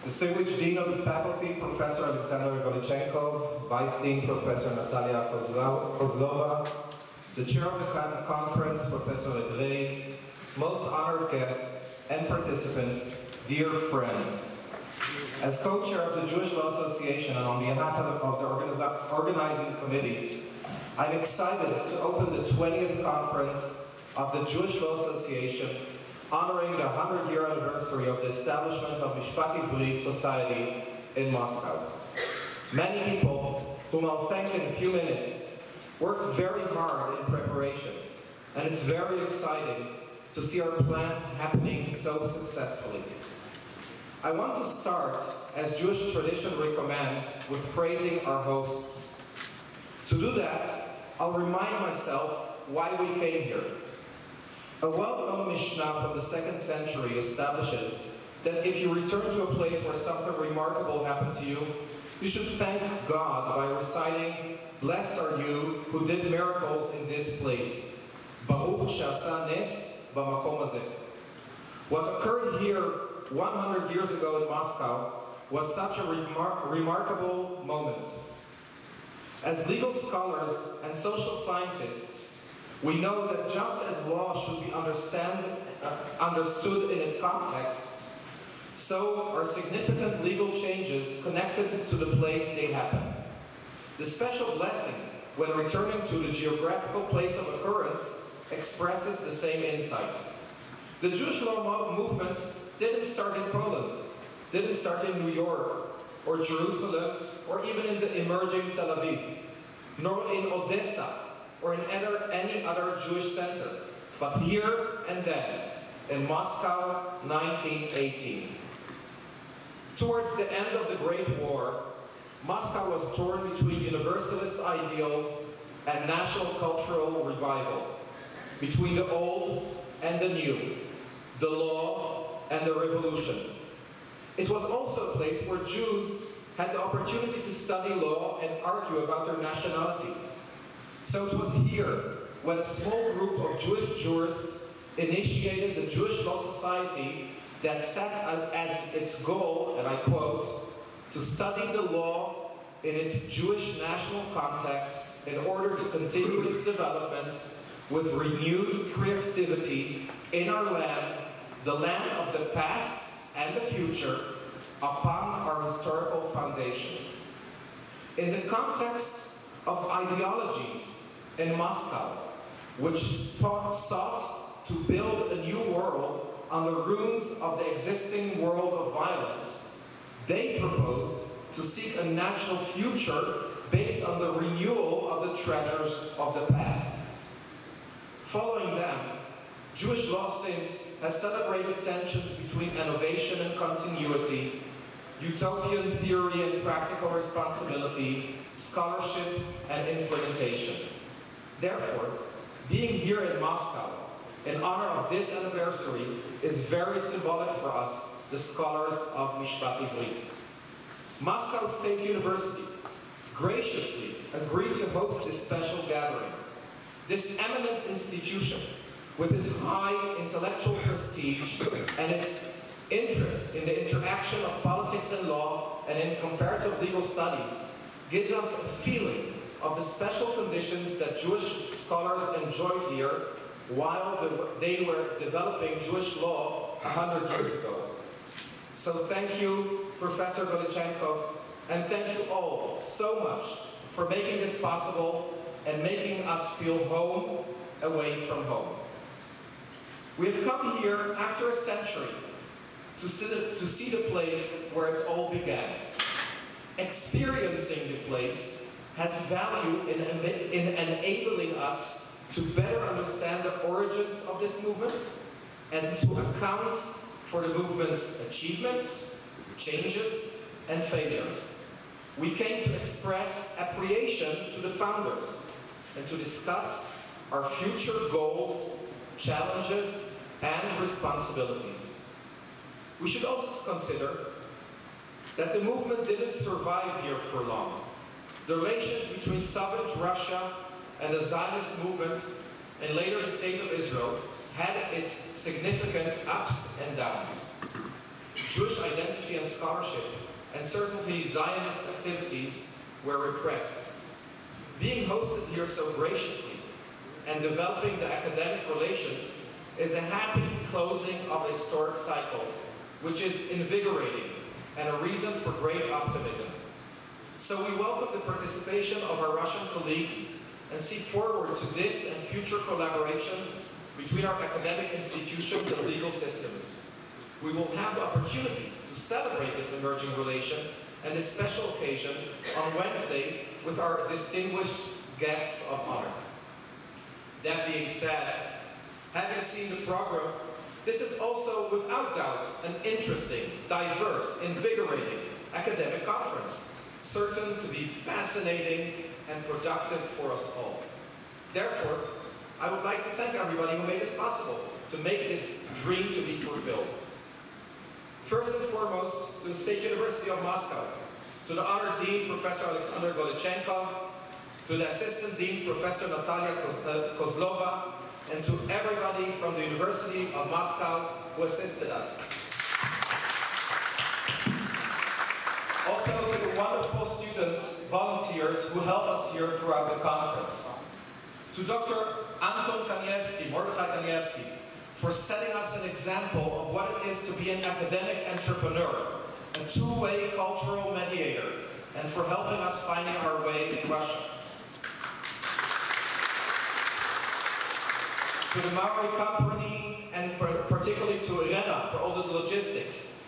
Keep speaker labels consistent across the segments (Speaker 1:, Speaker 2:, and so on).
Speaker 1: Distinguished Dean of the Faculty, Professor Alexander Golichenko, Vice Dean, Professor Natalia Kozlova, the Chair of the Conference, Professor Ivri, most honored guests and participants, dear friends. As co-chair of the Jewish Law Association and on behalf of the organizing committees, I'm excited to open the 20th conference of the Jewish Law Association, honoring the 100-year anniversary of the establishment of Mishpat Ivri Society in Moscow. Many people, whom I'll thank in a few minutes, worked very hard in preparation, and it's very exciting to see our plans happening so successfully. I want to start, as Jewish tradition recommends, with praising our hosts. To do that, I'll remind myself why we came here. A well-known Mishnah from the 2nd century establishes that if you return to a place where something remarkable happened to you, you should thank God by reciting, "Blessed are you who did miracles in this place. Baruch she'asa nes b'makom hazeh." What occurred here 100 years ago in Moscow was such a remarkable moment. As legal scholars and social scientists, we know that just as law should be understood in its context, so are significant legal changes connected to the place they happen. The special blessing when returning to the geographical place of occurrence expresses the same insight. The Jewish law movement didn't start in Poland, didn't start in New York, or Jerusalem, or even in the emerging Tel Aviv, nor in Odessa, or in any other Jewish center, but here and then, in Moscow, 1918. Towards the end of the Great War, Moscow was torn between universalist ideals and national cultural revival, between the old and the new, the law and the revolution. It was also a place where Jews had the opportunity to study law and argue about their nationality. So it was here when a small group of Jewish jurists initiated the Jewish Law Society that set as its goal, and I quote, "to study the law in its Jewish national context in order to continue its development with renewed creativity in our land, the land of the past and the future, upon our historical foundations." In the context of ideologies in Moscow, which sought to build a new world on the ruins of the existing world of violence, they proposed to seek a national future based on the renewal of the treasures of the past. Following them, Jewish law since has celebrated tensions between innovation and continuity, utopian theory and practical responsibility, scholarship and implementation. Therefore, being here in Moscow in honor of this anniversary is very symbolic for us, the scholars of Mishpat Ivri. Moscow State University graciously agreed to host this special gathering. This eminent institution, with its high intellectual prestige and its interest in the interaction of politics and law and in comparative legal studies, gives us a feeling of the special conditions that Jewish scholars enjoyed here while they were developing Jewish law 100 years ago. So thank you, Professor Golichenko, and thank you all so much for making this possible and making us feel home away from home. We've come here after a century to see the place where it all began. Experiencing the place has value in enabling us to better understand the origins of this movement and to account for the movement's achievements, changes, and failures. We came to express appreciation to the founders and to discuss our future goals, challenges, and responsibilities. We should also consider that the movement didn't survive here for long. The relations between Soviet Russia and the Zionist movement, and later the State of Israel, had its significant ups and downs. Jewish identity and scholarship, and certainly Zionist activities were repressed. Being hosted here so graciously and developing the academic relations is a happy closing of a historic cycle, which is invigorating and a reason for great optimism. So we welcome the participation of our Russian colleagues and see forward to this and future collaborations between our academic institutions and legal systems. We will have the opportunity to celebrate this emerging relation and this special occasion on Wednesday with our distinguished guests of honor. That being said, having seen the program, this is also without doubt an interesting, diverse, invigorating academic conference, certain to be fascinating and productive for us all. Therefore, I would like to thank everybody who made this possible, to make this dream to be fulfilled. First and foremost, to the State University of Moscow, to the Honored Dean, Professor Alexander Golichenko, to the Assistant Dean, Professor Natalia Kozlova, and to everybody from the University of Moscow who assisted us. Also to the wonderful students, volunteers who help us here throughout the conference. To Dr. Anton Kanievsky, Mordechai Kanievsky, for setting us an example of what it is to be an academic entrepreneur, a two-way cultural mediator, and for helping us finding our way in Russia. To the Maori company, and particularly to Irena for all the logistics.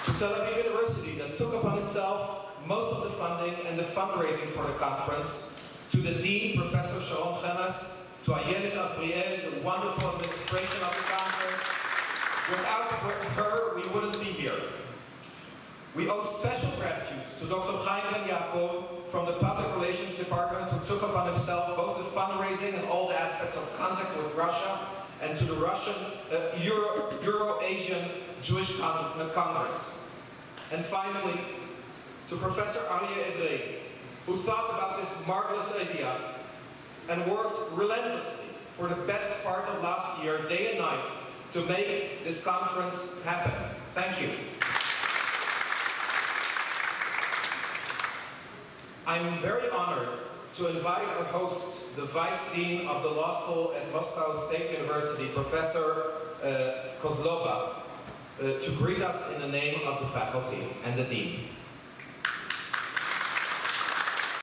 Speaker 1: To Tel Aviv University that took upon itself most of the funding and the fundraising for the conference. To the Dean, Professor Sharon Chenas, to Ayelet Avriel, the wonderful administration of the conference. Without her, we wouldn't be here. We owe special gratitude to Dr. Chaim Ben Yaakov from the Public Relations Department, who took upon himself both the fundraising and all the aspects of contact with Russia, and to the Russian Euro-Asian Jewish Congress. And finally, to Professor Ivri, who thought about this marvelous idea and worked relentlessly for the best part of last year, day and night, to make this conference happen. Thank you. I'm very honored to invite our host, the Vice Dean of the Law School at Moscow State University, Professor Kozlova, to greet us in the name of the faculty and the Dean.